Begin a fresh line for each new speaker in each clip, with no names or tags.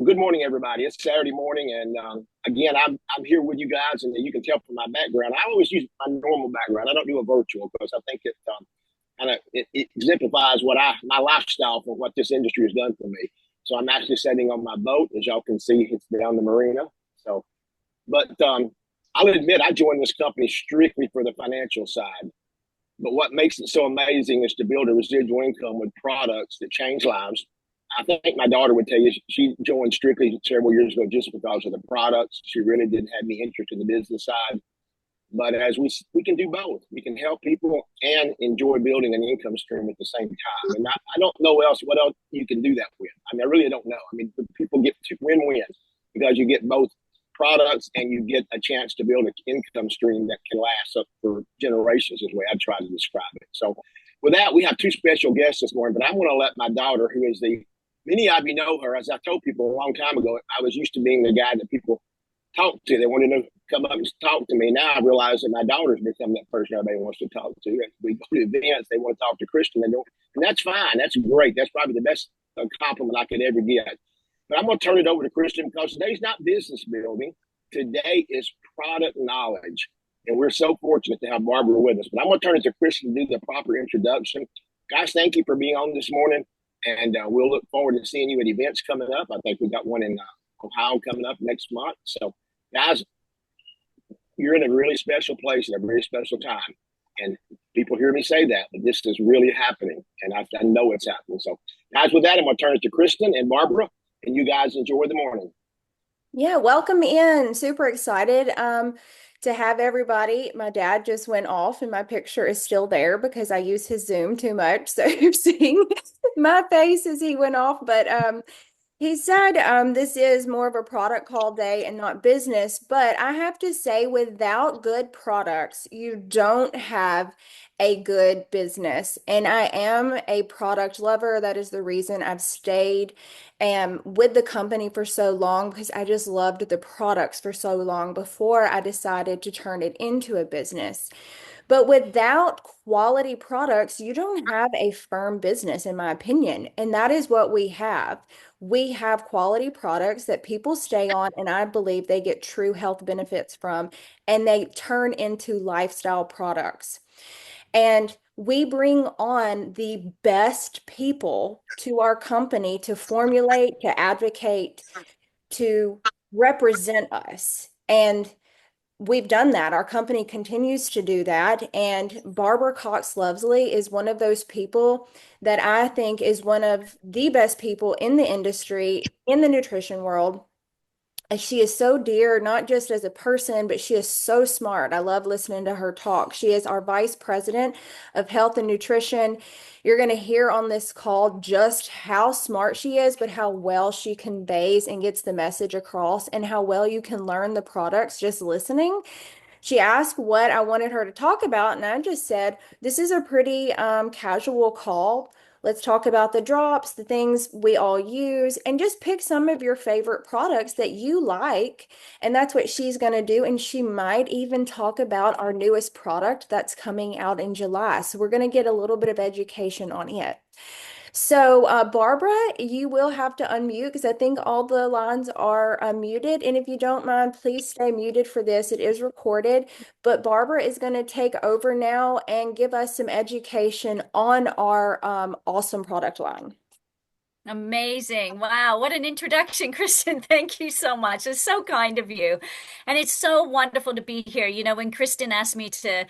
Good morning, everybody. It's Saturday morning, and again, I'm here with you guys, and you can tell from my background. I always use my normal background. I don't do a virtual because I think it exemplifies what my lifestyle for what this industry has done for me. So I'm actually sitting on my boat, as y'all can see, it's down the marina. So, but I'll admit I joined this company strictly for the financial side. But what makes it so amazing is to build a residual income with products that change lives. I think my daughter would tell you she joined strictly several years ago just because of the products. She really didn't have any interest in the business side. But as we can do both, we can help people and enjoy building an income stream at the same time. And I don't know what else you can do that with. I mean, I really don't know. I mean, people get win-wins because you get both products and you get a chance to build an income stream that can last up for generations is the way I try to describe it. So with that, we have two special guests this morning, but I'm going to let my daughter, who is many of you know her, as I told people a long time ago, I was used to being the guy that people talk to. They wanted to come up and talk to me. Now I realize that my daughter's become that person everybody wants to talk to. We go to events, they want to talk to Christian. They don't, and that's fine. That's great. That's probably the best compliment I could ever get. But I'm going to turn it over to Christian because today's not business building. Today is product knowledge. And we're so fortunate to have Barbara with us. But I'm going to turn it to Christian to do the proper introduction. Guys, thank you for being on this morning. And we'll look forward to seeing you at events coming up. I think we got one in Ohio coming up next month. So, guys, you're in a really special place at a very special time. And people hear me say that, but this is really happening. And I know it's happening. So, guys, with that, I'm going to turn it to Kristen and Barbara. And you guys enjoy the morning.
Yeah, welcome in. Super excited to have everybody. My dad just went off and my picture is still there because I use his Zoom too much. So you're seeing my face as he went off. But he said this is more of a product call day and not business, but I have to say, without good products, you don't have a good business. And I am a product lover. That is the reason I've stayed with the company for so long because I just loved the products for so long before I decided to turn it into a business. But without quality products, you don't have a firm business, in my opinion. And that is what we have. We have quality products that people stay on, and I believe they get true health benefits from, and they turn into lifestyle products. And we bring on the best people to our company to formulate, to advocate, to represent us. And we've done that. Our company continues to do that. And Barbara Cox Lovesy is one of those people that I think is one of the best people in the industry, in the nutrition world. She is so dear, not just as a person, but she is so smart. I love listening to her talk. She is our vice president of health and nutrition. You're going to hear on this call just how smart she is, but how well she conveys and gets the message across, and how well you can learn the products just listening. She asked what I wanted her to talk about, and I just said, this is a pretty casual call. Let's talk about the drops, the things we all use, and just pick some of your favorite products that you like. And that's what she's going to do. And she might even talk about our newest product that's coming out in July. So we're going to get a little bit of education on it. So, Barbara, you will have to unmute because I think all the lines are muted. And if you don't mind, please stay muted for this. It is recorded. But Barbara is going to take over now and give us some education on our awesome product line.
Amazing. Wow, what an introduction, Kristen. Thank you so much. It's so kind of you. And it's so wonderful to be here. You know, when Kristen asked me to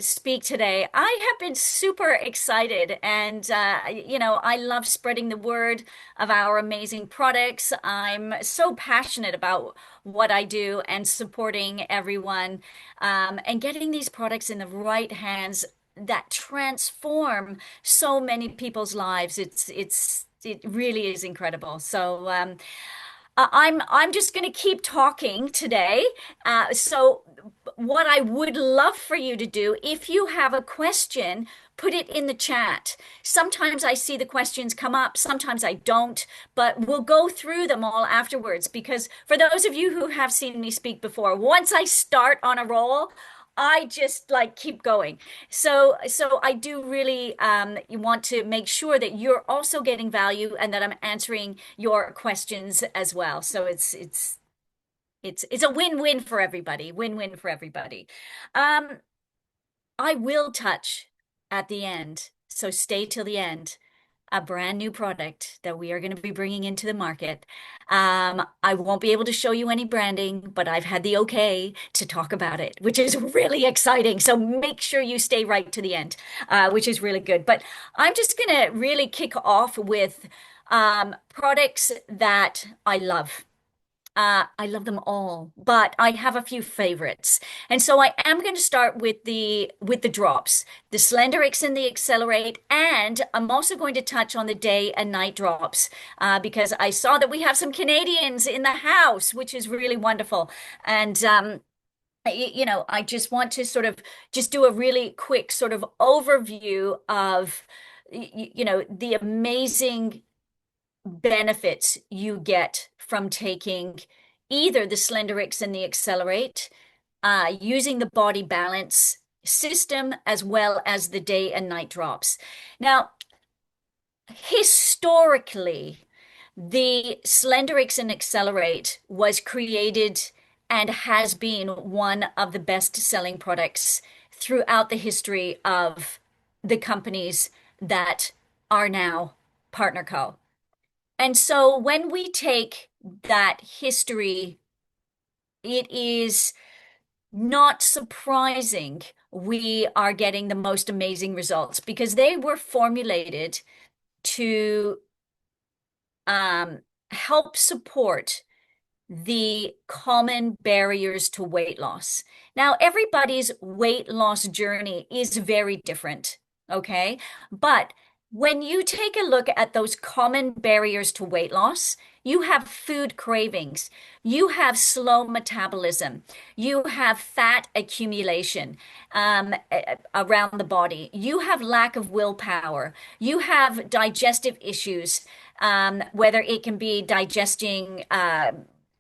speak today, I have been super excited and I love spreading the word of our amazing products. I'm so passionate about what I do and supporting everyone and getting these products in the right hands that transform so many people's lives. It really is incredible. So I'm just going to keep talking today. So what I would love for you to do, if you have a question, put it in the chat. Sometimes I see the questions come up, sometimes I don't, but we'll go through them all afterwards because for those of you who have seen me speak before, once I start on a roll, I just like keep going. So I do really want to make sure that you're also getting value and that I'm answering your questions as well. So it's a win-win for everybody. Win-win for everybody. Um, I will touch at the end, so stay till the end, a brand new product that we are going to be bringing into the market. I won't be able to show you any branding, but I've had the okay to talk about it, which is really exciting. So make sure you stay right to the end, which is really good. But I'm just going to really kick off with products that I love. I love them all, but I have a few favorites. And so I am going to start with the drops, the Slenderix and the Accelerate, and I'm also going to touch on the day and night drops because I saw that we have some Canadians in the house, which is really wonderful. And I just want to sort of just do a really quick sort of overview of the amazing benefits you get from taking either the Slenderix and the Accelerate, using the body balance system as well as the day and night drops. Now, historically, the Slenderix and Accelerate was created and has been one of the best-selling products throughout the history of the companies that are now Partner Co. And so when we take that history, it is not surprising we are getting the most amazing results because they were formulated to help support the common barriers to weight loss. Now, everybody's weight loss journey is very different, okay? But when you take a look at those common barriers to weight loss, you have food cravings, you have slow metabolism, you have fat accumulation around the body, you have lack of willpower, you have digestive issues, whether it can be digesting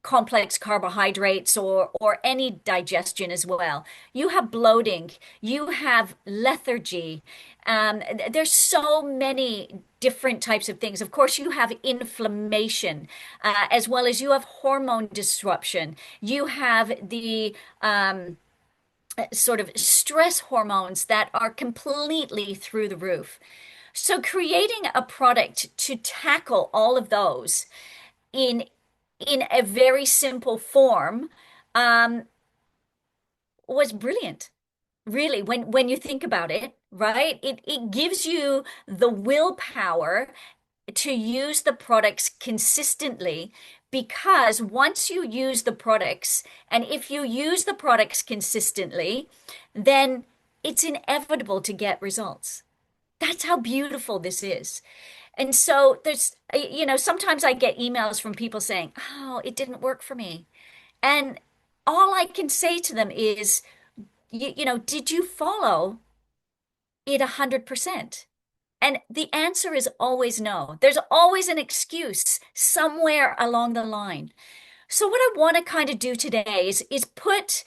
complex carbohydrates or any digestion as well. You have bloating, you have lethargy. There's so many different types of things. Of course, you have inflammation, as well as you have hormone disruption. You have the sort of stress hormones that are completely through the roof. So creating a product to tackle all of those in in a very simple form um, was brilliant. Really, when you think about it, right? It gives you the willpower to use the products consistently because once you use the products, and if you use the products consistently, then it's inevitable to get results. That's how beautiful this is. And so sometimes I get emails from people saying, "Oh, it didn't work for me." And all I can say to them is, did you follow it 100%? And the answer is always no. There's always an excuse somewhere along the line. So what I want to kind of do today is put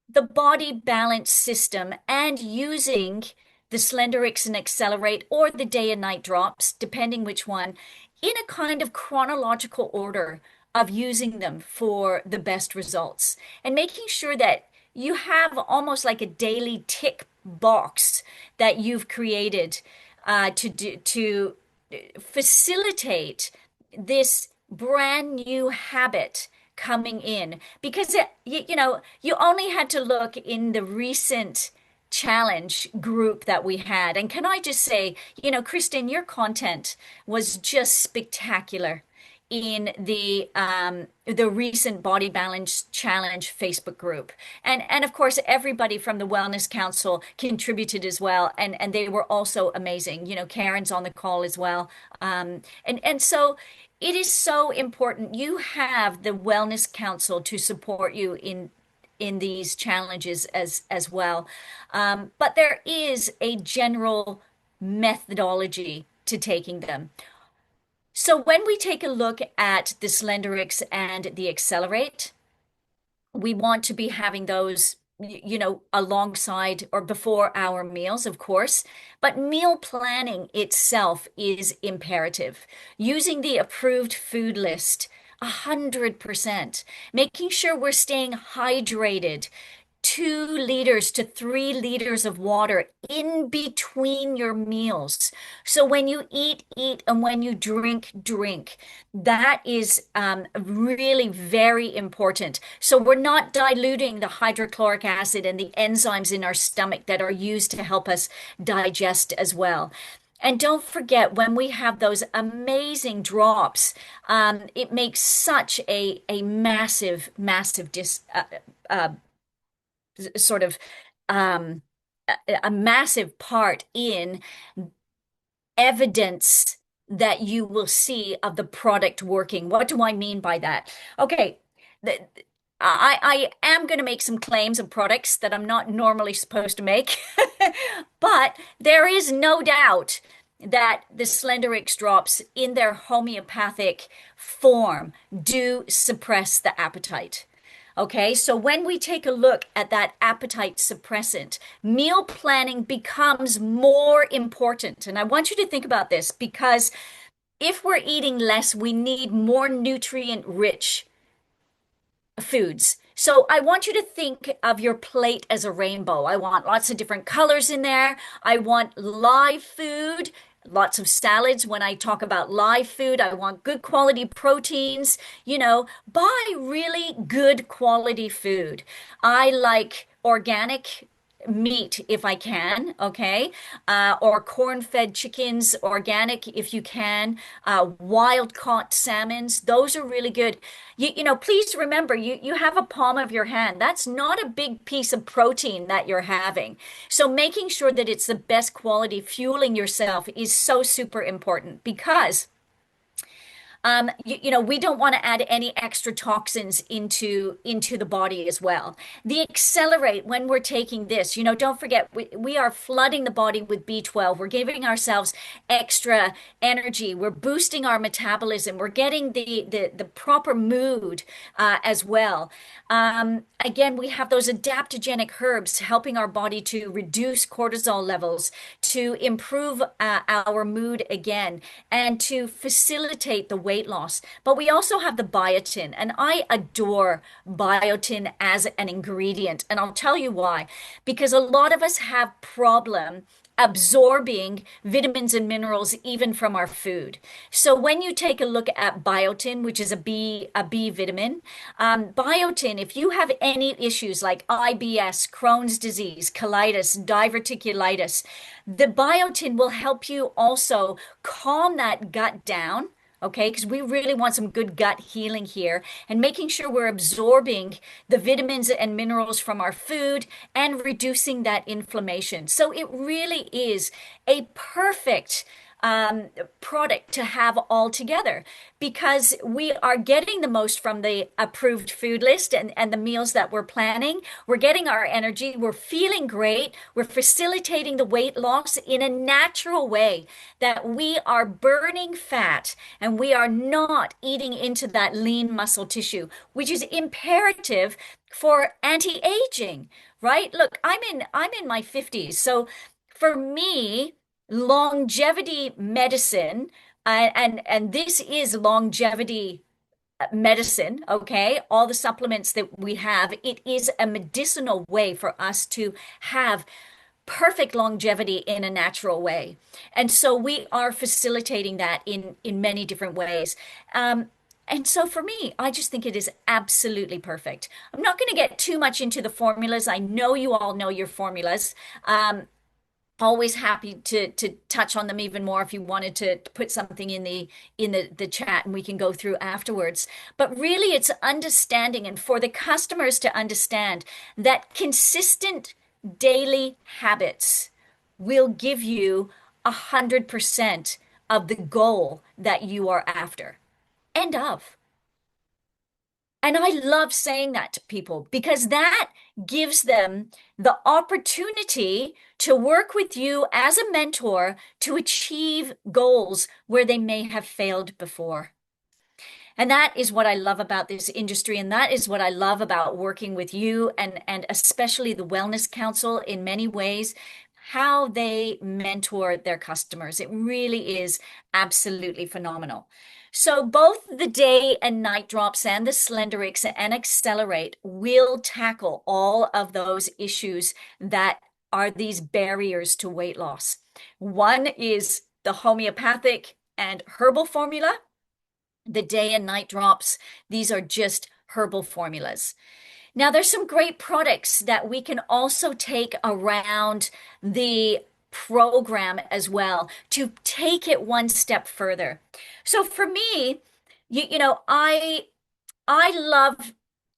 the body balance system and using the Slenderix and Accelerate or the day and night drops, depending which one, in a kind of chronological order of using them for the best results and making sure that you have almost like a daily tick box that you've created to facilitate this brand new habit coming in because you only had to look in the recent challenge group that we had. And can I just say, Kristen, your content was just spectacular in the recent Body Balance Challenge Facebook group. And of course everybody from the Wellness Council contributed as well and they were also amazing. Karen's on the call as well. And so it is so important you have the Wellness Council to support you in these challenges as well. But there is a general methodology to taking them. So when we take a look at the Slenderix and the Accelerate, we want to be having those alongside or before our meals, of course. But meal planning itself is imperative. Using the approved food list 100%, making sure we're staying hydrated, 2 liters to 3 liters of water in between your meals. So when you eat, eat, and when you drink, drink. That is really very important. So we're not diluting the hydrochloric acid and the enzymes in our stomach that are used to help us digest as well. And don't forget, when we have those amazing drops, it makes such a massive, massive sort of um, a massive part in evidence that you will see of the product working. What do I mean by that? Okay, the, I am going to make some claims of products that I'm not normally supposed to make, but there is no doubt that the Slenderix drops in their homeopathic form do suppress the appetite. Okay, so when we take a look at that appetite suppressant, meal planning becomes more important. And I want you to think about this because if we're eating less, we need more nutrient rich foods. So I want you to think of your plate as a rainbow. I want lots of different colors in there. I want live food, lots of salads. When I talk about live food, I want good quality proteins. Buy really good quality food. I like organic meat if I can, okay? Or corn-fed chickens, organic if you can. Wild-caught salmons, those are really good. Please remember, you have a palm of your hand. That's not a big piece of protein that you're having. So making sure that it's the best quality, fueling yourself is so super important because we don't want to add any extra toxins into the body as well. The accelerate when we're taking this, don't forget we are flooding the body with B12. We're giving ourselves extra energy. We're boosting our metabolism. We're getting the proper mood as well. Again, we have those adaptogenic herbs helping our body to reduce cortisol levels, to improve our mood again, and to facilitate the weight loss. But we also have the biotin, and I adore biotin as an ingredient. And I'll tell you why. Because a lot of us have problem absorbing vitamins and minerals even from our food. So when you take a look at biotin, which is a B vitamin, biotin, if you have any issues like IBS, Crohn's disease, colitis, diverticulitis, the biotin will help you also calm that gut down. Okay, because we really want some good gut healing here and making sure we're absorbing the vitamins and minerals from our food and reducing that inflammation. So it really is a perfect product to have all together because we are getting the most from the approved food list and the meals that we're planning. We're getting our energy. We're feeling great. We're facilitating the weight loss in a natural way that we are burning fat and we are not eating into that lean muscle tissue, which is imperative for anti-aging, right? Look, I'm in my 50s. So for me, longevity medicine, and this is longevity medicine, okay? All the supplements that we have, it is a medicinal way for us to have perfect longevity in a natural way. And so we are facilitating that in many different ways. And so for me, I just think it is absolutely perfect. I'm not going to get too much into the formulas. I know you all know your formulas. Always happy to touch on them even more if you wanted to put something in the chat and we can go through afterwards. But really it's understanding and for the customers to understand that consistent daily habits will give you 100% of the goal that you are after. End of. And I love saying that to people because that gives them the opportunity to work with you as a mentor to achieve goals where they may have failed before. And that is what I love about this industry. And that is what I love about working with you and especially the Wellness Council in many ways, how they mentor their customers. It really is absolutely phenomenal. So both the day and night drops and the Slenderix and Accelerate will tackle all of those issues that are these barriers to weight loss. One is the homeopathic and herbal formula. The day and night drops, these are just herbal formulas. Now, there's some great products that we can also take around the program as well to take it one step further. So for me, I love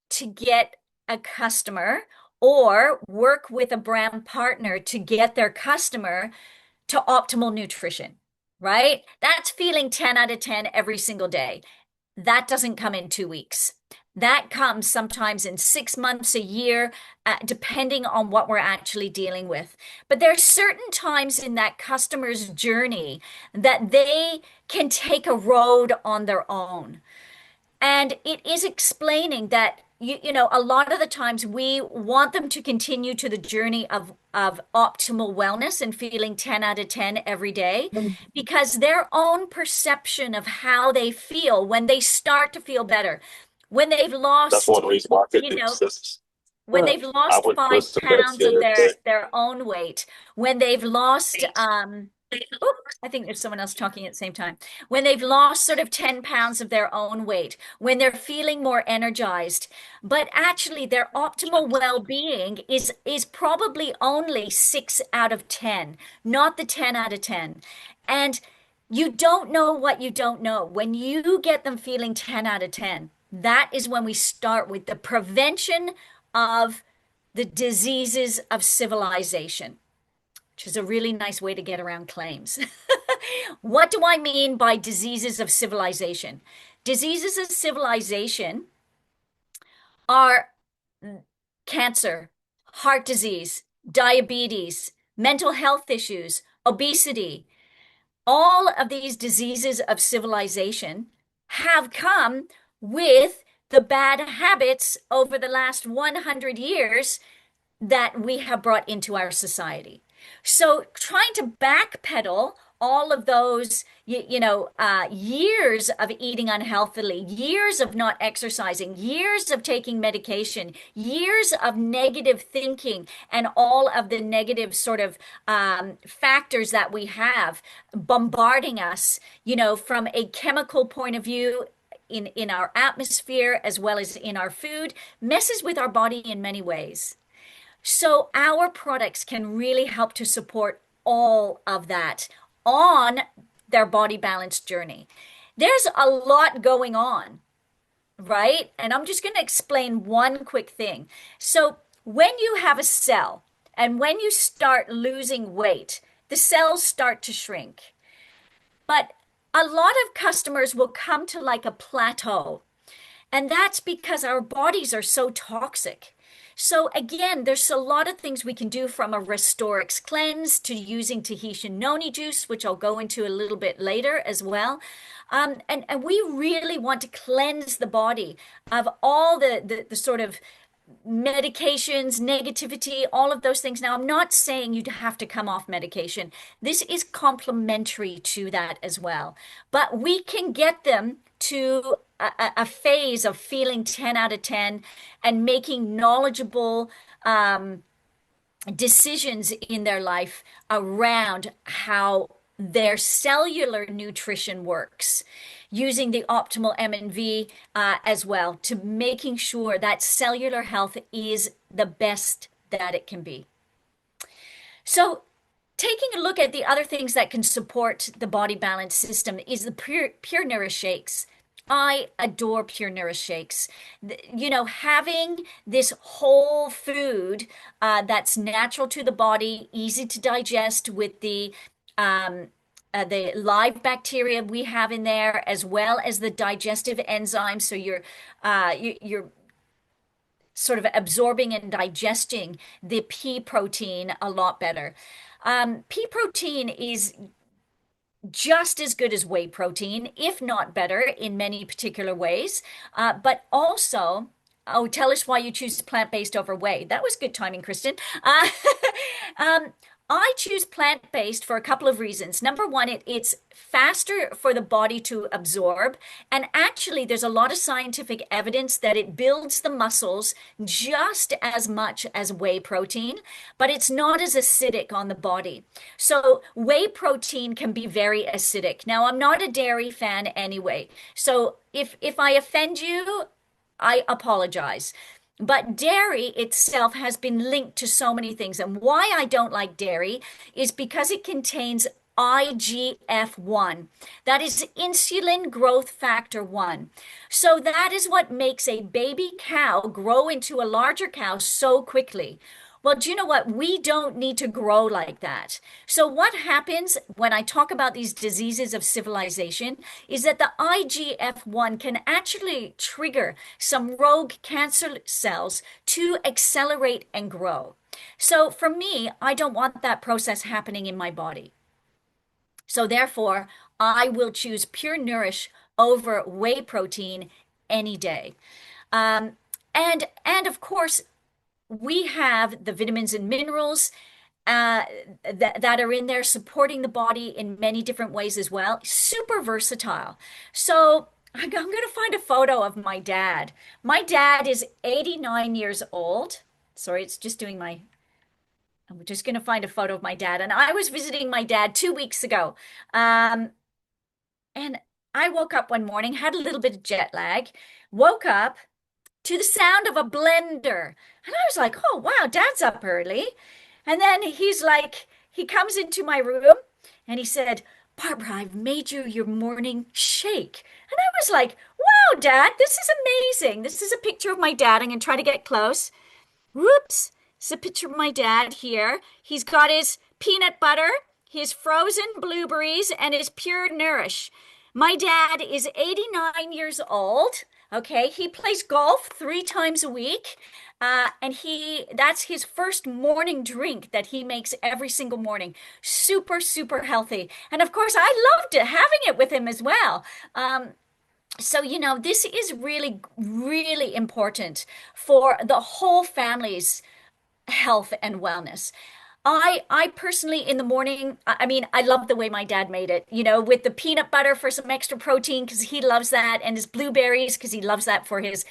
to get a customer or work with a brand partner to get their customer to optimal nutrition, right? That's feeling 10 out of 10 every single day. That doesn't come in 2 weeks. That comes sometimes in 6 months, a year, depending on what we're actually dealing with. But there are certain times in that customer's journey that they can take a road on their own. And it is explaining that a lot of the times we want them to continue to the journey of optimal wellness and feeling 10 out of 10 every day because their own perception of how they feel when they start to feel better, when they've
That's
lost,
one reason why I could
you
do
know,
this.
when they've
I
lost
would
five
twist the best
pounds of
here.
their own weight, when they've lost oh, I think there's someone else talking at the same time. When they've lost sort of 10 pounds of their own weight, when they're feeling more energized, but actually their optimal well-being is probably only 6 out of 10, not the 10 out of 10. And you don't know what you don't know. When you get them feeling 10 out of 10, that is when we start with the prevention of the diseases of civilization, which is a really nice way to get around claims. What do I mean by diseases of civilization? Diseases of civilization are cancer, heart disease, diabetes, mental health issues, obesity. All of these diseases of civilization have come with the bad habits over the last 100 years that we have brought into our society. So trying to backpedal all of those, years of eating unhealthily, years of not exercising, years of taking medication, years of negative thinking, and all of the negative sort of factors that we have bombarding us, from a chemical point of view, in our atmosphere as well as in our food, messes with our body in many ways. So our products can really help to support all of that on their body balance journey. There's a lot going on, right? And I'm just going to explain one quick thing. So when you have a cell and when you start losing weight, the cells start to shrink. But a lot of customers will come to like a plateau. And that's because our bodies are so toxic. So again, there's a lot of things we can do from a Restorix cleanse to using Tahitian Noni juice, which I'll go into a little bit later as well. And we really want to cleanse the body of all the sort of medications, negativity, all of those things. Now, I'm not saying you have to come off medication. This is complementary to that as well. But we can get them to a phase of feeling 10 out of 10 and making knowledgeable decisions in their life around how their cellular nutrition works, using the optimal M&V as well to making sure that cellular health is the best that it can be. So taking a look at the other things that can support the body balance system is the Pure Nourish shakes. I adore Pure Nourish shakes. Having this whole food that's natural to the body, easy to digest with the live bacteria we have in there, as well as the digestive enzymes. So you're sort of absorbing and digesting the pea protein a lot better. Pea protein is just as good as whey protein, if not better in many particular ways. But also, oh, tell us why you choose plant-based over whey. That was good timing, Kristen. Um, I choose plant-based for a couple of reasons. Number one, it's faster for the body to absorb. And actually, there's a lot of scientific evidence that it builds the muscles just as much as whey protein, but it's not as acidic on the body. So whey protein can be very acidic. Now, I'm not a dairy fan anyway. So if I offend you, I apologize. But dairy itself has been linked to so many things. And why I don't like dairy is because it contains IGF-1. That is insulin growth factor 1. So that is what makes a baby cow grow into a larger cow so quickly. Well, do you know what? We don't need to grow like that. So what happens when I talk about these diseases of civilization is that the IGF-1 can actually trigger some rogue cancer cells to accelerate and grow. So for me, I don't want that process happening in my body. So therefore, I will choose Pure Nourish over whey protein any day. Um, and of course, we have the vitamins and minerals uh, that are in there supporting the body in many different ways as well. Super versatile. So I'm going to find a photo of my dad. My dad is 89 years old. Sorry, it's just doing my. I'm just going to find a photo of my dad. And I was visiting my dad 2 weeks ago. Um, and I woke up one morning, had a little bit of jet lag, woke up to the sound of a blender. And I was like, oh, wow, Dad's up early. And then he comes into my room and he said, Barbara, I've made you your morning shake. And I was like, wow, Dad, this is amazing. This is a picture of my dad. I'm going to try to get close. Whoops. It's a picture of my dad here. He's got his peanut butter, his frozen blueberries, and his Pure Nourish. My dad is 89 years old. Okay, he plays golf 3 times a week. And that's his first morning drink that he makes every single morning. Super, super healthy. And of course, I loved it, having it with him as well. So, this is really, really important for the whole family's health and wellness. I personally in the morning, I mean, I love the way my dad made it, with the peanut butter for some extra protein because he loves that, and his blueberries because he loves that for his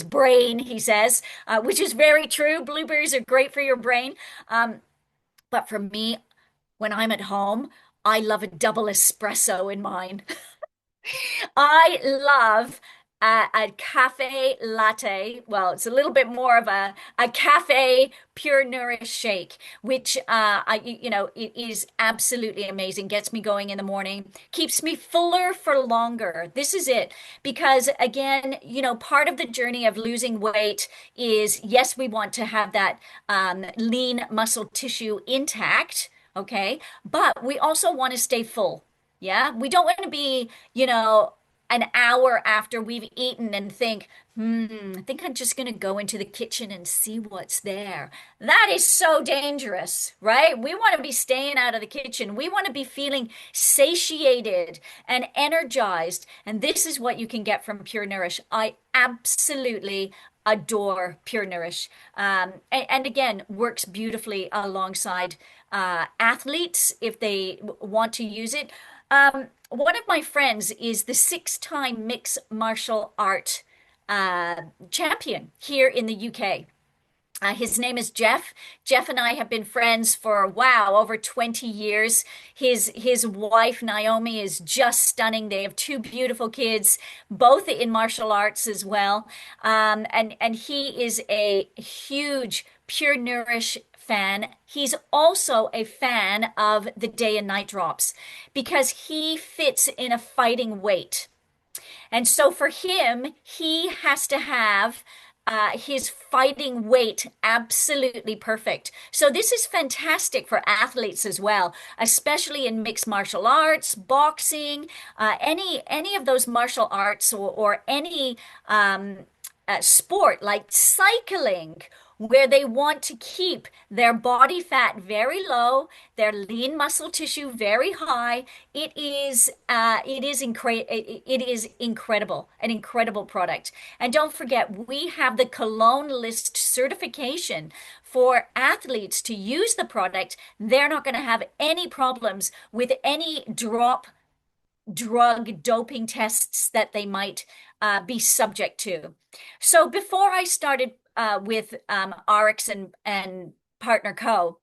brain, he says, which is very true. Blueberries are great for your brain. But for me, when I'm at home, I love a double espresso in mine. I love a cafe latte. Well, it's a little bit more of a cafe pure nourish shake, which it is absolutely amazing. Gets me going in the morning, keeps me fuller for longer. This is it. Because again, part of the journey of losing weight is, yes, we want to have that lean muscle tissue intact, okay? But we also want to stay full. Yeah, we don't want to be, an hour after we've eaten and think, I think I'm just going to go into the kitchen and see what's there. That is so dangerous, right? We want to be staying out of the kitchen. We want to be feeling satiated and energized. And this is what you can get from Pure Nourish. I absolutely adore Pure Nourish. And again, works beautifully alongside athletes if they want to use it. One of my friends is the 6-time mixed martial art champion here in the UK. His name is Jeff. Jeff and I have been friends for, wow, over 20 years. His wife, Naomi, is just stunning. They have 2 beautiful kids, both in martial arts as well. And he is a huge Pure Nourish fan. He's also a fan of the day and night drops because he fits in a fighting weight. And so for him, he has to have his fighting weight absolutely perfect. So this is fantastic for athletes as well, especially in mixed martial arts, boxing, any of those martial arts or any sport like cycling where they want to keep their body fat very low, their lean muscle tissue very high. It is incredible, an incredible product. And don't forget, we have the Cologne List certification for athletes to use the product. They're not going to have any problems with any drug doping tests that they might be subject to. So before I started with RX and Partner Co.,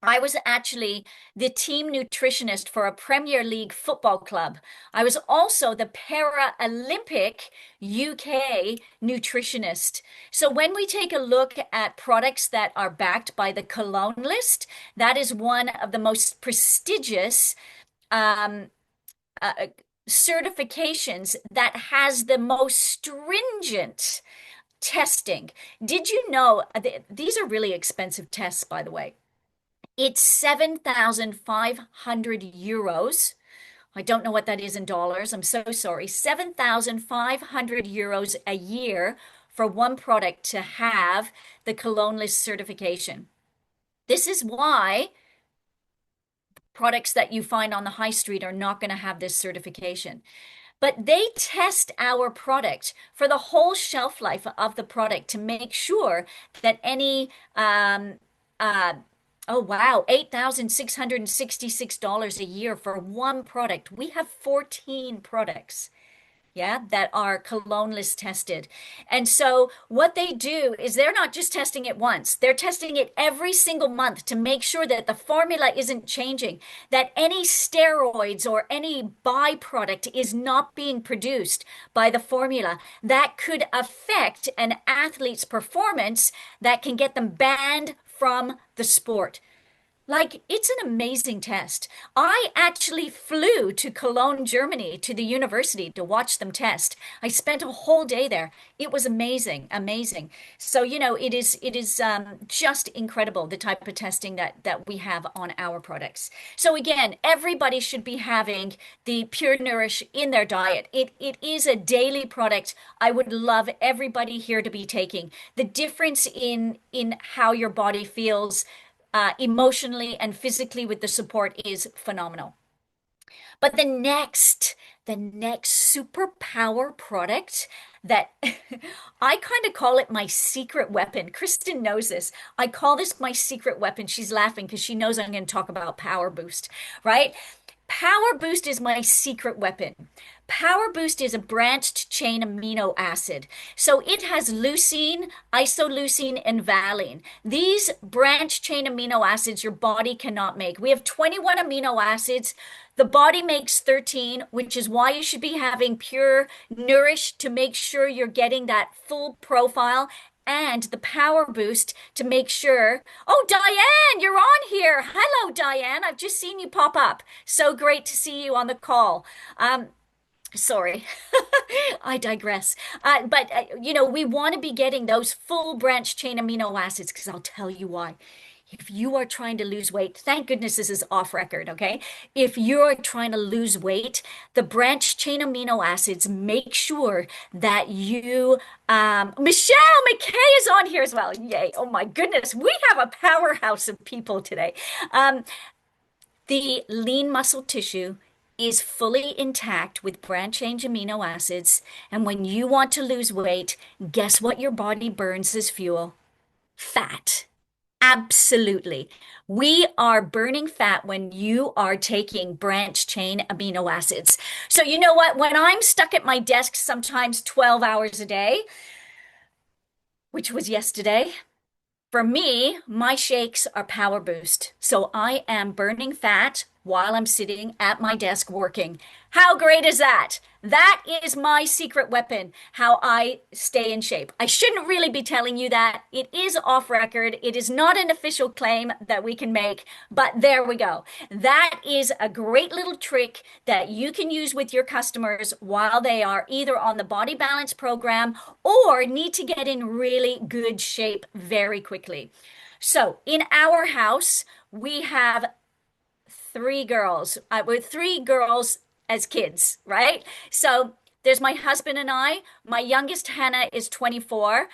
I was actually the team nutritionist for a Premier League football club. I was also the Paralympic UK nutritionist. So when we take a look at products that are backed by the Cologne List, that is one of the most prestigious um, uh, certifications that has the most stringent testing. Did you know these are really expensive tests, by the way? It's 7,500 euros. I don't know what that is in dollars. I'm so sorry. 7,500 euros a year for one product to have the Cologne List certification. This is why products that you find on the high street are not going to have this certification. But they test our product for the whole shelf life of the product to make sure that any, oh wow, $8,666 a year for one product. We have 14 products, yeah, that are Cologne List tested. And so what they do is they're not just testing it once, they're testing it every single month to make sure that the formula isn't changing, that any steroids or any byproduct is not being produced by the formula that could affect an athlete's performance, that can get them banned from the sport. Like, it's an amazing test. I actually flew to Cologne, Germany, to the university to watch them test. I spent a whole day there. It was amazing, amazing. So, it is just incredible the type of testing that we have on our products. So again, everybody should be having the Pure Nourish in their diet. It is a daily product. I would love everybody here to be taking. The difference in how your body feels emotionally and physically with the support is phenomenal. But the next superpower product that I kind of call it my secret weapon. Kristen knows this. I call this my secret weapon. She's laughing because she knows I'm going to talk about Power Boost, right? Power Boost is my secret weapon. Power Boost is a branched chain amino acid. So it has leucine, isoleucine, and valine. These branched chain amino acids your body cannot make. We have 21 amino acids. The body makes 13, which is why you should be having Pure Nourish to make sure you're getting that full profile, and the Power Boost to make sure. Oh, Diane, you're on here. Hello, Diane. I've just seen you pop up. So great to see you on the call. Sorry, I digress. But we want to be getting those full branch chain amino acids because I'll tell you why. If you are trying to lose weight, thank goodness this is off record, okay? If you're trying to lose weight, the branch chain amino acids make sure that you, Michelle McKay is on here as well. Yay. Oh my goodness. We have a powerhouse of people today. The lean muscle tissue is fully intact with branch chain amino acids. And when you want to lose weight, guess what your body burns as fuel? Fat. Absolutely. We are burning fat when you are taking branch chain amino acids. So you know what? When I'm stuck at my desk, sometimes 12 hours a day, which was yesterday, for me, my shakes are Power Boost. So I am burning fat while I'm sitting at my desk working. How great is that? That is my secret weapon, how I stay in shape. I shouldn't really be telling you that. It is off record. It is not an official claim that we can make, but there we go. That is a great little trick that you can use with your customers while they are either on the body balance program or need to get in really good shape very quickly. So in our house, we have three girls. With three girls as kids, right? So There's my husband and I. My youngest Hannah is 24.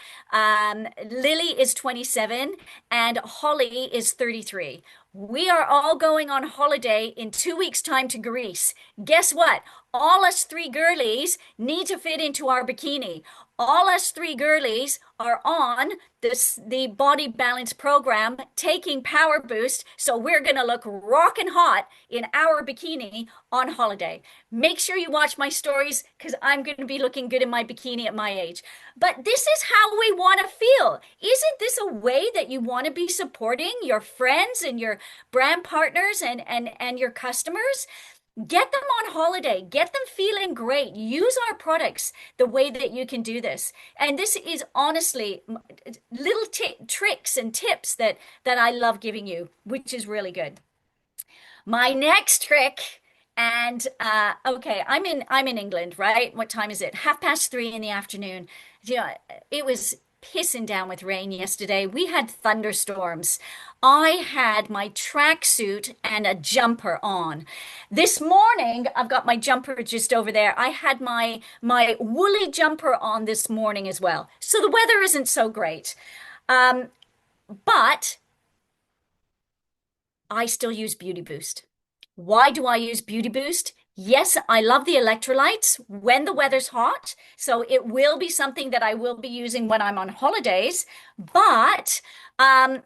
Lily is 27, and Holly is 33. We are all going on holiday in 2 weeks' time to Greece. Guess what? All us three girlies need to fit into our bikini. All us three girlies are on the body balance program taking Power Boost, so we're gonna look rockin' hot in our bikini on holiday. Make sure you watch my stories because I'm gonna be looking good in my bikini at my age. But this is how we want to feel. Isn't this a way that you want to be supporting your friends and your brand partners and your customers? Get them on holiday, get them feeling great. Use our products the way that you can do this. And this is honestly little tricks and tips that I love giving you, which is really good. My next trick, and okay, I'm in England, right? What time is it? 3:30 in the afternoon. You know, it was pissing down with rain yesterday. We had thunderstorms. I had my tracksuit and a jumper on. This morning, I've got my jumper just over there. I had my woolly jumper on this morning as well. So the weather isn't so great. But I still use Beauty Boost. Why do I use Beauty Boost? Yes, I love the electrolytes when the weather's hot, so it will be something that I will be using when I'm on holidays. But I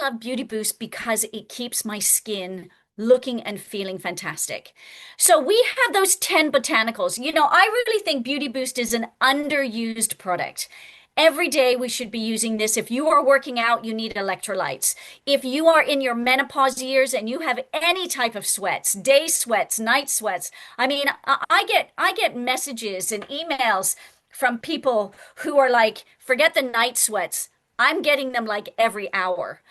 love Beauty Boost because it keeps my skin looking and feeling fantastic. So we have those 10 botanicals. You know, I really think Beauty Boost is an underused product. Every day we should be using this. If you are working out, you need electrolytes. If you are in your menopause years and you have any type of sweats, day sweats, night sweats, I mean, I get messages and emails from people who are like, forget the night sweats. I'm getting them like every hour.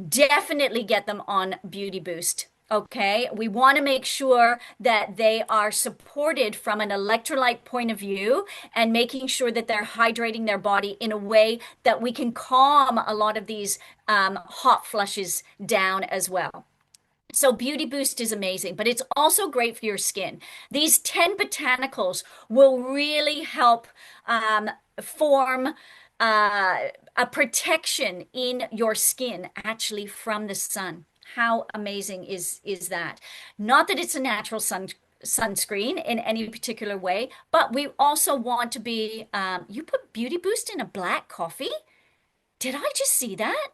Definitely get them on Beauty Boost. Okay, we want to make sure that they are supported from an electrolyte point of view and making sure that they're hydrating their body in a way that we can calm a lot of these hot flushes down as well. So Beauty Boost is amazing, but it's also great for your skin. These 10 botanicals will really help form a protection in your skin actually from the sun. How amazing is that? Not that it's a natural sunscreen in any particular way, but we also want to be, you put Beauty Boost in a black coffee? Did I just see that?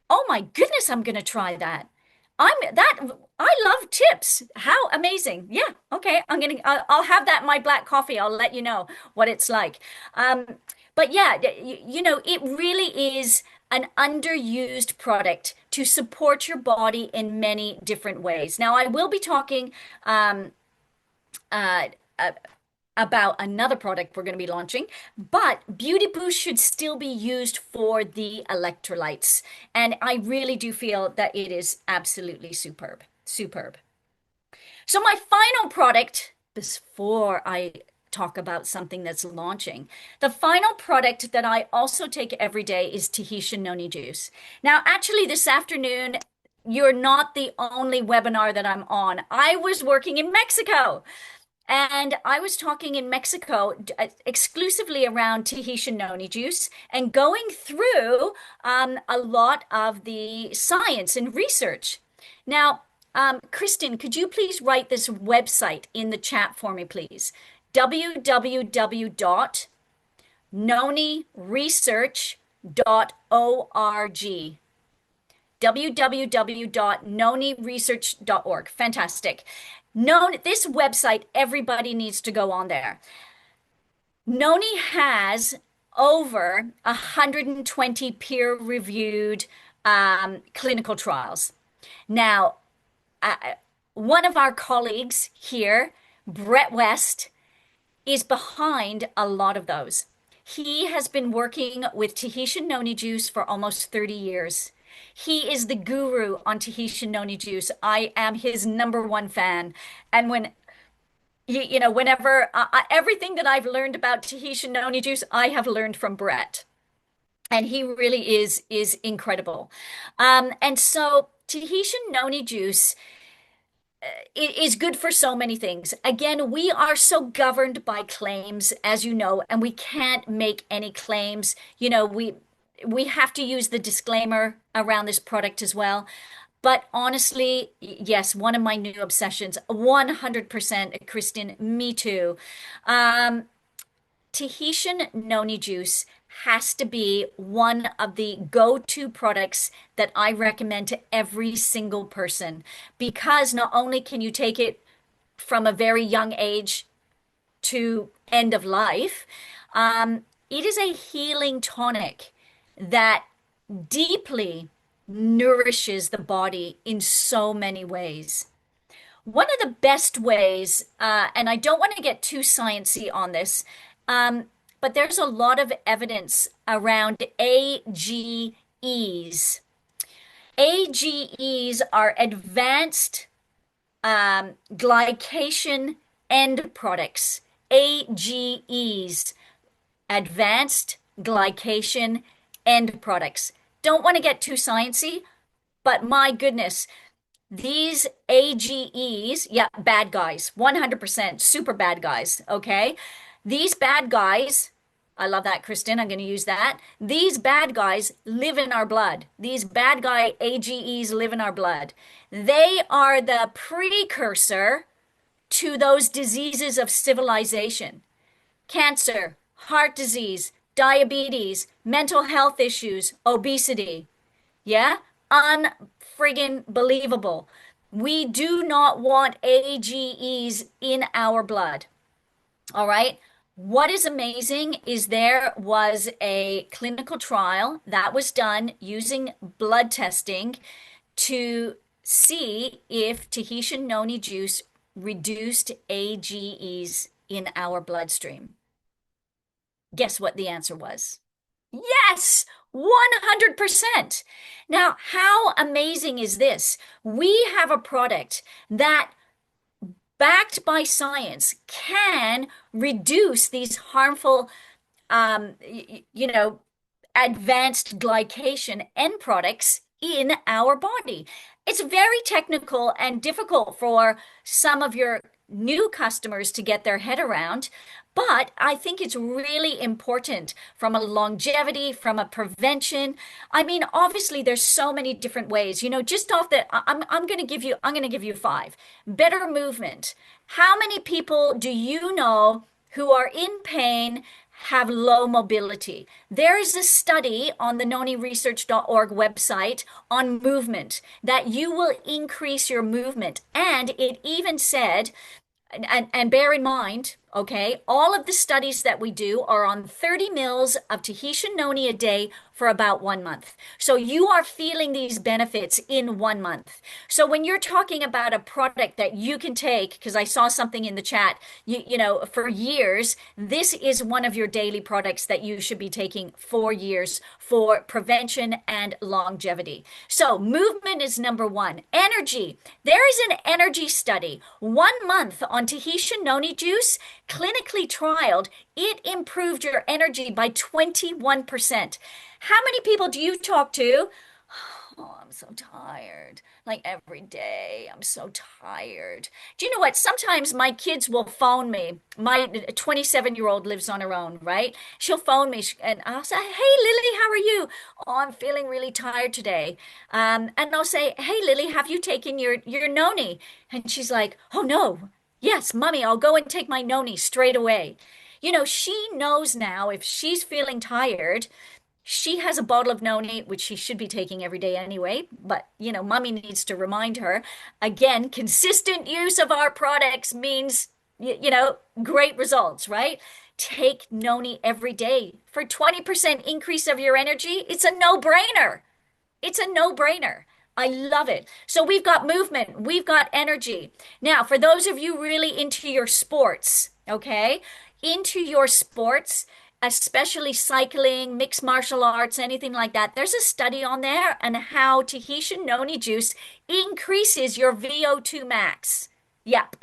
Oh my goodness, I'm gonna try that. I love tips. How amazing. Yeah, okay. I'll have that in my black coffee. I'll let you know what it's like. But yeah, you know, it really is an underused product to support your body in many different ways. Now, I will be talking uh, uh, about another product we're going to be launching, but Beauty Boost should still be used for the electrolytes. And I really do feel that it is absolutely superb. Superb. So my final product, before I talk about something that's launching, the final product that I also take every day is Tahitian Noni juice. Now, actually, this afternoon, you're not the only webinar that I'm on. I was working in Mexico. And I was talking in Mexico exclusively around Tahitian Noni juice and going through a lot of the science and research. Now, Kristen, could you please write this website in the chat for me, please? www.noniresearch.org. www.noniresearch.org. Fantastic. This website, everybody needs to go on there. Noni has over 120 peer-reviewed clinical trials. Now, one of our colleagues here, Brett West, is behind a lot of those. He has been working with Tahitian Noni juice for almost 30 years. He is the guru on Tahitian Noni juice. I am his _1 fan. And whenever everything that I've learned about Tahitian Noni juice, I have learned from Brett. And he really is incredible. And so Tahitian Noni juice, it is good for so many things. Again, we are so governed by claims, as you know, and we can't make any claims. We have to use the disclaimer around this product as well. But honestly, yes, one of my new obsessions, 100%, Kristen, me too. Um, Tahitian noni juice has to be one of the go-to products that I recommend to every single person because not only can you take it from a very young age to end of life, it is a healing tonic that deeply nourishes the body in so many ways. One of the best ways, and I don't want to get too sciencey on this, but there's a lot of evidence around AGEs. AGEs are advanced glycation end products. AGEs, advanced glycation end products. Don't want to get too sciencey, but my goodness, these AGEs, yeah, bad guys, 100%, super bad guys, okay? These bad guys, I love that, Kristen, I'm going to use that. These bad guys live in our blood. These bad guy AGEs live in our blood. They are the precursor to those diseases of civilization: cancer, heart disease, diabetes, mental health issues, obesity. Yeah? Unfriggin' believable. We do not want AGEs in our blood. All right? What is amazing is there was a clinical trial that was done using blood testing to see if Tahitian noni juice reduced AGEs in our bloodstream. Guess what the answer was? Yes, 100%. Now, how amazing is this? We have a product that, backed by science, can reduce these harmful, um, you know, advanced glycation end products in our body. It's very technical and difficult for some of your new customers to get their head around, but I think it's really important from a longevity, from a prevention. I mean, obviously there's so many different ways. Just off the I'm going to give you five. Better movement. How many people do you know who are in pain, have low mobility? There is a study on the noniresearch.org website on movement that you will increase your movement. And it even said, and bear in mind, okay, all of the studies that we do are on 30 mils of Tahitian noni a day for about 1 month. So you are feeling these benefits in 1 month. So when you're talking about a product that you can take, because I saw something in the chat, for years, this is one of your daily products that you should be taking for years for prevention and longevity. So movement is number one. Energy. There is an energy study, 1 month on Tahitian noni juice, clinically trialed. It improved your energy by 21%. How many people do you talk to? Oh, I'm so tired. Like every day, I'm so tired. Do you know what? Sometimes my kids will phone me. My 27-year-old lives on her own, right? She'll phone me and I'll say, "Hey, Lily, how are you?" "Oh, I'm feeling really tired today." And I'll say, "Hey, Lily, have you taken your noni?" And she's like, "Oh, no. Yes, Mommy, I'll go and take my noni straight away." She knows now if she's feeling tired, she has a bottle of noni, which she should be taking every day anyway, but mommy needs to remind her. Again, consistent use of our products means, great results, right? Take noni every day for 20% increase of your energy. It's a no-brainer. It's a no-brainer. I love it. So we've got movement, we've got energy. Now, for those of you really into your sports, okay, into your sports, especially cycling, mixed martial arts, anything like that, there's a study on there on how Tahitian noni juice increases your VO2 max. Yep.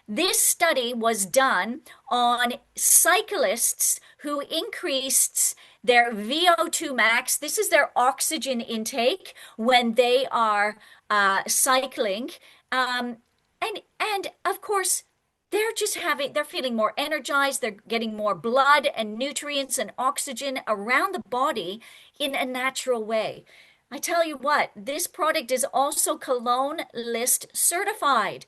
This study was done on cyclists who increased their VO2 max. This is their oxygen intake when they are cycling. And of course, they're feeling more energized, they're getting more blood and nutrients and oxygen around the body in a natural way. I tell you what, this product is also Cologne List certified.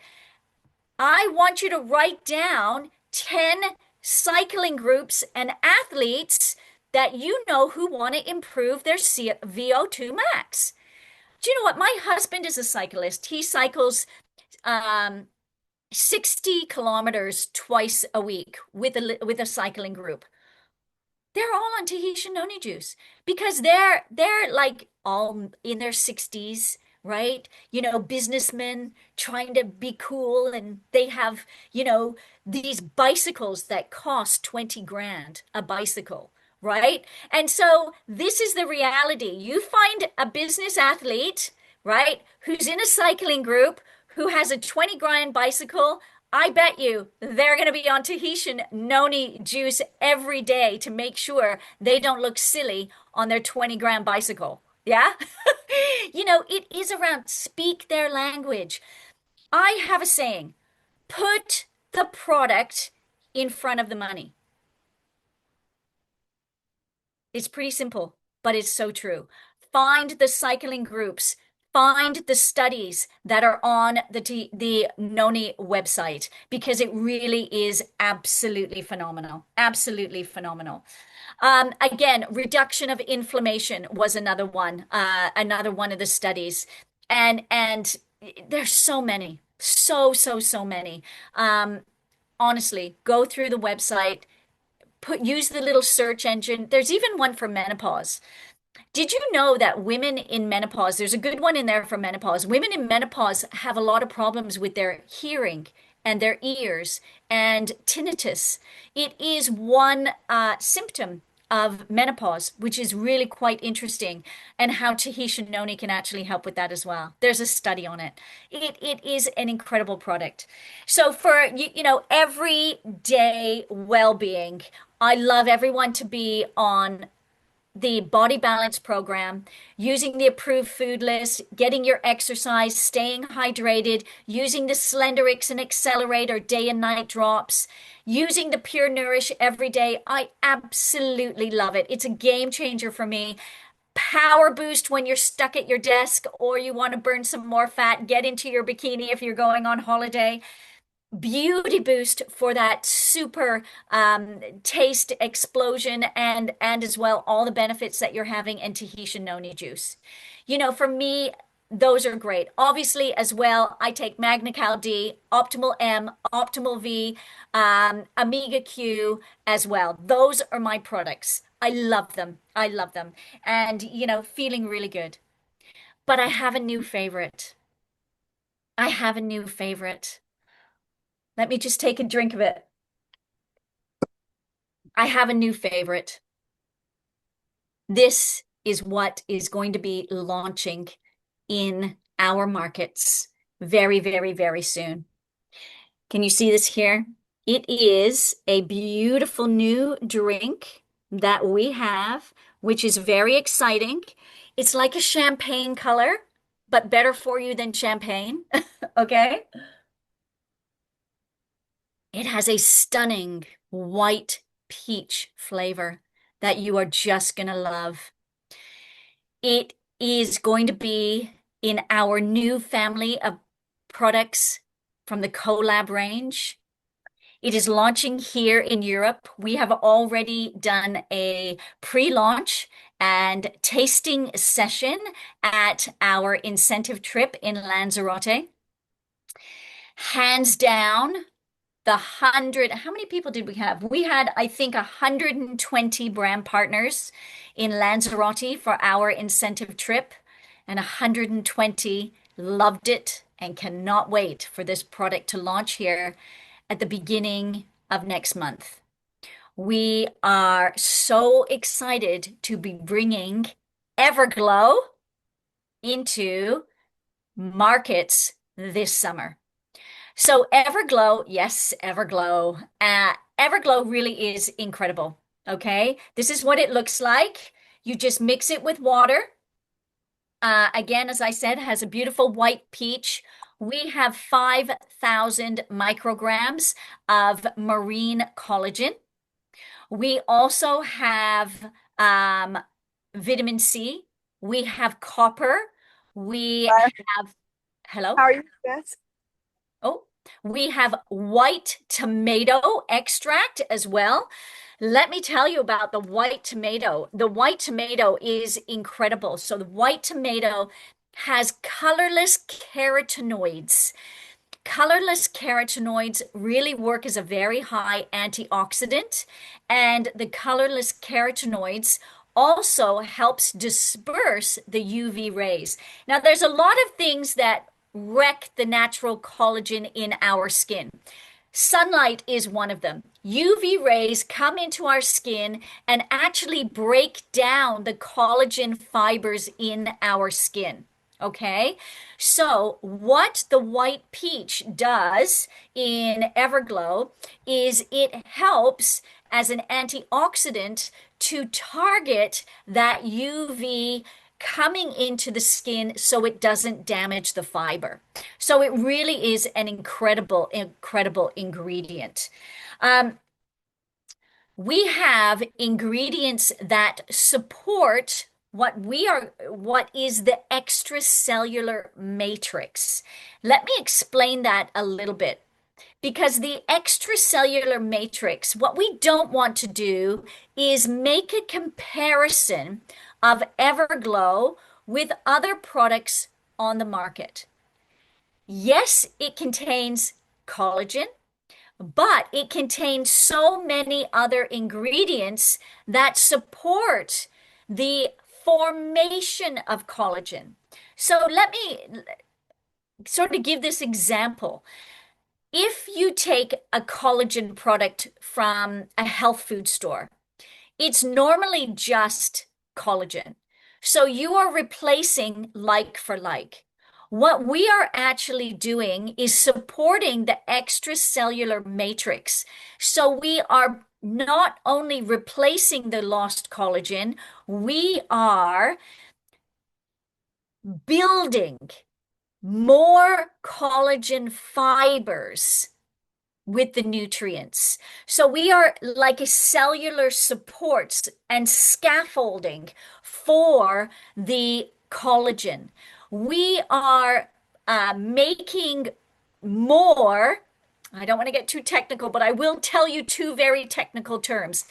I want you to write down 10 cycling groups and athletes that you know who want to improve their VO2 max. Do you know what? My husband is a cyclist. He cycles um, 60 kilometers twice a week with a cycling group. They're all on Tahitian noni juice because they're like all in their 60s, right? You know, businessmen trying to be cool, and they have, these bicycles that cost 20 grand a bicycle, right? And so this is the reality. You find a business athlete, right, who's in a cycling group, who has a 20 grand bicycle. I bet you they're going to be on Tahitian noni juice every day to make sure they don't look silly on their 20 grand bicycle. Yeah? It is around speak their language. I have a saying, put the product in front of the money. It's pretty simple, but it's so true. Find the cycling groups, find the studies that are on the Noni website, because it really is absolutely phenomenal. Absolutely phenomenal. Again, reduction of inflammation was another one of the studies. And there's so many, so many. Honestly, go through the website, use the little search engine. There's even one for menopause. Did you know that women in menopause, there's a good one in there for menopause. Women in menopause have a lot of problems with their hearing and their ears and tinnitus. It is one symptom of menopause, which is really quite interesting, and how Tahitian noni can actually help with that as well. There's a study on it. It is an incredible product. So for everyday well-being, I love everyone to be on the body balance program, using the approved food list, getting your exercise, staying hydrated, using the Slenderix and Accelerator day and night drops, using the Pure Nourish every day. I absolutely love it. It's a game changer for me. Power boost when you're stuck at your desk or you want to burn some more fat, get into your bikini if you're going on holiday. Beauty boost for that super taste explosion, and as well all the benefits that you're having in Tahitian noni juice. For me, those are great. Obviously, as well, I take Magna Cal D, Optimal M, Optimal V, Omega Q as well. Those are my products. I love them. I love them. And, feeling really good. But I have a new favorite. I have a new favorite. Let me just take a drink of it. I have a new favorite. This is what is going to be launching in our markets very, very, very soon. Can you see this here? It is a beautiful new drink that we have, which is very exciting. It's like a champagne color, but better for you than champagne. Okay? It has a stunning white peach flavor that you are just going to love. It is going to be in our new family of products from the Collab range. It is launching here in Europe. We have already done a pre-launch and tasting session at our incentive trip in Lanzarote. Hands down, how many people did we have? We had, I think, 120 brand partners in Lanzarote for our incentive trip, and 120 loved it and cannot wait for this product to launch here at the beginning of next month. We are so excited to be bringing Everglow into markets this summer. So Everglow, yes, Everglow. Everglow really is incredible. Okay, this is what it looks like. You just mix it with water. Again, as I said, has a beautiful white peach. We have 5,000 micrograms of marine collagen. We also have um, vitamin C. We have copper. We
Hi,
have, hello?
how are you, Beth?
Oh, we have white tomato extract as well. Let me tell you about the white tomato. The white tomato is incredible. So the white tomato has colorless carotenoids. Colorless carotenoids really work as a very high antioxidant, and the colorless carotenoids also helps disperse the UV rays. Now, there's a lot of things that wreck the natural collagen in our skin. Sunlight is one of them. UV rays come into our skin and actually break down the collagen fibers in our skin. Okay, so what the white peach does in Everglow is it helps as an antioxidant to target that UV coming into the skin so it doesn't damage the fiber. So it really is an incredible, incredible ingredient. We have ingredients that support what is the extracellular matrix. Let me explain that a little bit. Because the extracellular matrix, what we don't want to do is make a comparison of Everglow with other products on the market. Yes, it contains collagen, but it contains so many other ingredients that support the formation of collagen. So let me sort of give this example. If you take a collagen product from a health food store, it's normally just collagen. So you are replacing like for like. What we are actually doing is supporting the extracellular matrix. So we are not only replacing the lost collagen, we are building more collagen fibers with the nutrients. So we are like a cellular supports and scaffolding for the collagen. We are making more. I don't want to get too technical, but I will tell you two very technical terms.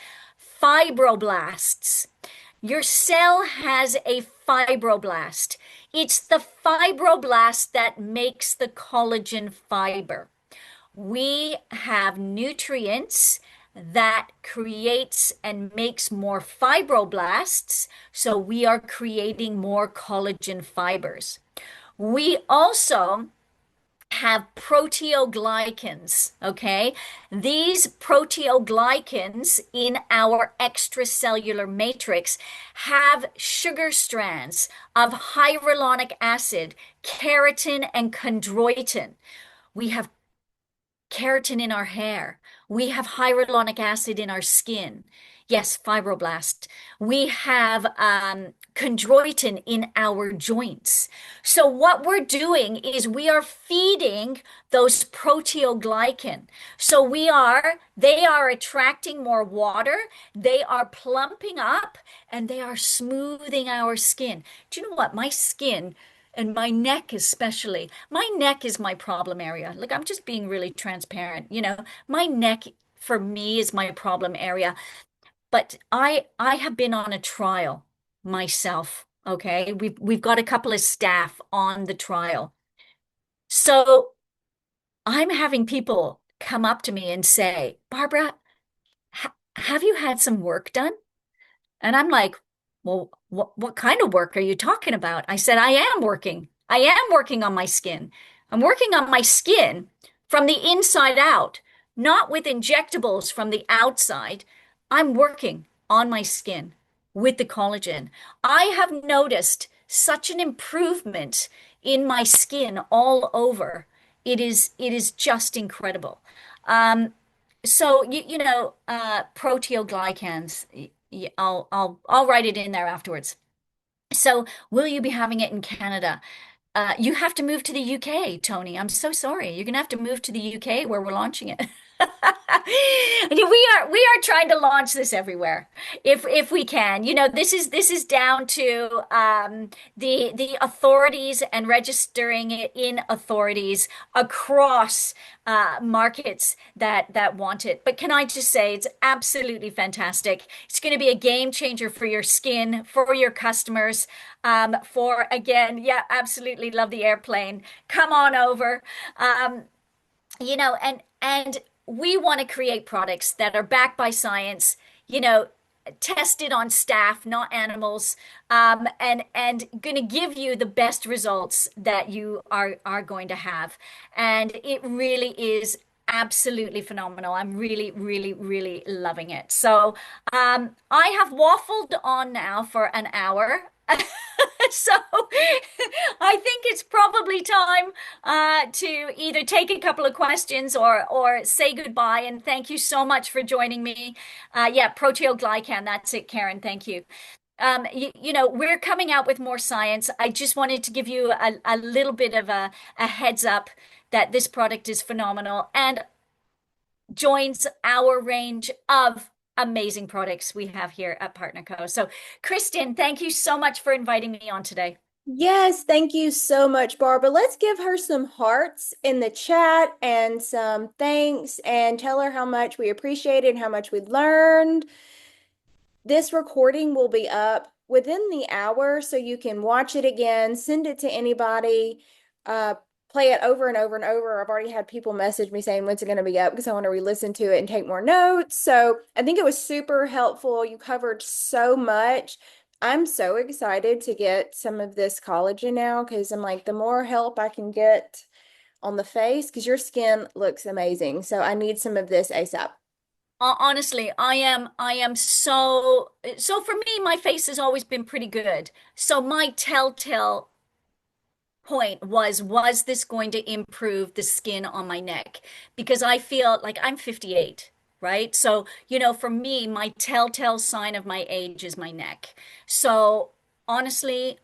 Fibroblasts. Your cell has a fibroblast. It's the fibroblast that makes the collagen fiber. We have nutrients that creates and makes more fibroblasts, so we are creating more collagen fibers. We also have proteoglycans, okay? These proteoglycans in our extracellular matrix have sugar strands of hyaluronic acid, keratin, and chondroitin. We have keratin in our hair. We have hyaluronic acid in our skin. Yes, fibroblast. We have chondroitin in our joints. So what we're doing is we are feeding those proteoglycan. So they are attracting more water, they are plumping up, and they are smoothing our skin. Do you know what? My skin and my neck especially. My neck is my problem area. Look, I'm just being really transparent. My neck for me is my problem area. But I have been on a trial myself. Okay. We've got a couple of staff on the trial. So I'm having people come up to me and say, Barbara, have you had some work done? And I'm like, well, what kind of work are you talking about? I said, I am working. I am working on my skin. I'm working on my skin from the inside out, not with injectables from the outside. I'm working on my skin with the collagen. I have noticed such an improvement in my skin all over. It is just incredible. Um, so proteoglycans. I'll write it in there afterwards. So, will you be having it in Canada? You have to move to the UK, Tony. I'm so sorry. You're gonna have to move to the UK where we're launching it. We are trying to launch this everywhere if we can. You know, this is down to the authorities and registering it in authorities across markets that want it. But can I just say it's absolutely fantastic. It's going to be a game changer for your skin, for your customers, for again, yeah, absolutely love the airplane. Come on over. You know, and we want to create products that are backed by science, you know, tested on staff, not animals, and going to give you the best results that you are going to have. And it really is absolutely phenomenal. I'm really, really, really loving it. So, I have waffled on now for an hour. So I think it's probably time to either take a couple of questions or say goodbye. And thank you so much for joining me. Yeah, proteoglycan. That's it, Karen. Thank you. You know, we're coming out with more science. I just wanted to give you a little bit of a heads up that this product is phenomenal and joins our range of amazing products we have here at Partner Co. So, Kristen, thank you so much for inviting me on today.
Yes, thank you so much, Barbara. Let's give her some hearts in the chat and some thanks and tell her how much we appreciate it and how much we learned. This recording will be up within the hour, so you can watch it again, send it to anybody, play it over and over and over. I've already had people message me saying, when's it going to be up? Because I want to re-listen to it and take more notes. So I think it was super helpful. You covered so much. I'm so excited to get some of this collagen now because I'm like, the more help I can get on the face, because your skin looks amazing. So I need some of this ASAP.
Honestly, I am so for me, my face has always been pretty good. So my telltale point was this going to improve the skin on my neck? Because I feel like I'm 58, right? So, you know, for me, my telltale sign of my age is my neck. So, honestly,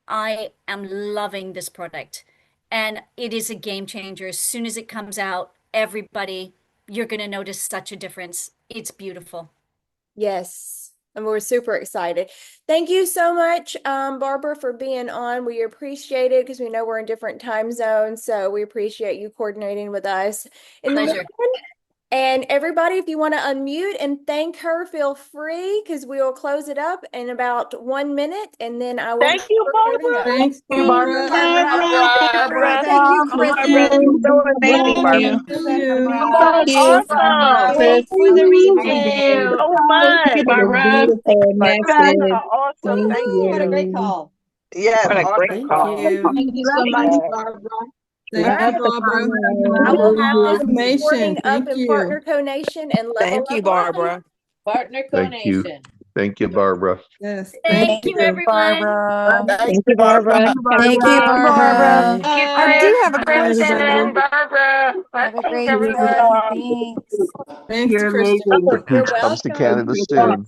I am loving this product and it is a game changer. As soon as it comes out, everybody, you're going to notice such a difference. It's beautiful.
Yes, and we're super excited. Thank you so much, Barbara, for being on. We appreciate it because we know we're in different time zones, so we appreciate you coordinating with us in the
Pleasure.
morning. And everybody, if you want to unmute and thank her, feel free because we will close it up in about 1 minute, and then I will
Thank you,
recording up.
Barbara.
Thanks,
Thank you,
Barbara.
Barbara.
Thank you,
Barbara,
Kristen.
you're so amazing,
Thank
Barbara.
you.
You are
Thank you so
awesome.
much
Thanks for the
Thank you
retail.
so
Thank you
much.
for the
Barbara.
beautiful
You guys
message.
are awesome.
Thank
Thank
What a
you.
great
you.
call.
Yes,
What a
awesome
great
Thank
call.
call.
you.
Thank you so much,
Yes.
Barbara.
All
Thank you,
right.
Barbara.
I will have this
Confirmation.
recording up
Thank
in
you.
Partner Co Nation and Level
Thank you,
Up Live.
Barbara.
Partner
Thank you.
Nation.
Thank you, Barbara.
Yes, thank
Thank
Thank
you,
you.
everyone.
Barbara.
Thank
Thank
you,
you, Barbara.
Barbara.
Thank
Thank
you,
you,
Barbara.
Barbara.
Bye.
Thank you,
Bye.
Chris,
Do have a great
Kristen,
Bye,
and
day.
Barbara.
Have a
Thanks,
great day.
everyone.
Thanks.
Thanks,
You're
Kristen.
amazing.
The
You're
peach comes to
welcome.
Canada soon.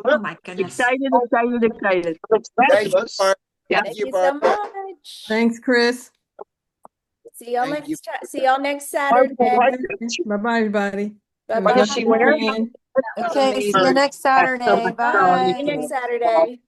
Oh my goodness.
Excited, excited, excited.
Thank you, Barbara.
Yeah.
Thank you so much.
Thanks, Chris.
See y'all
Thank you.
see y'all next Saturday.
Bye-bye, everybody.
Bye
Have a
bye.
good weekend.
Okay, see you
Amazing.
next Saturday.
So much
See you
Bye.
next Saturday.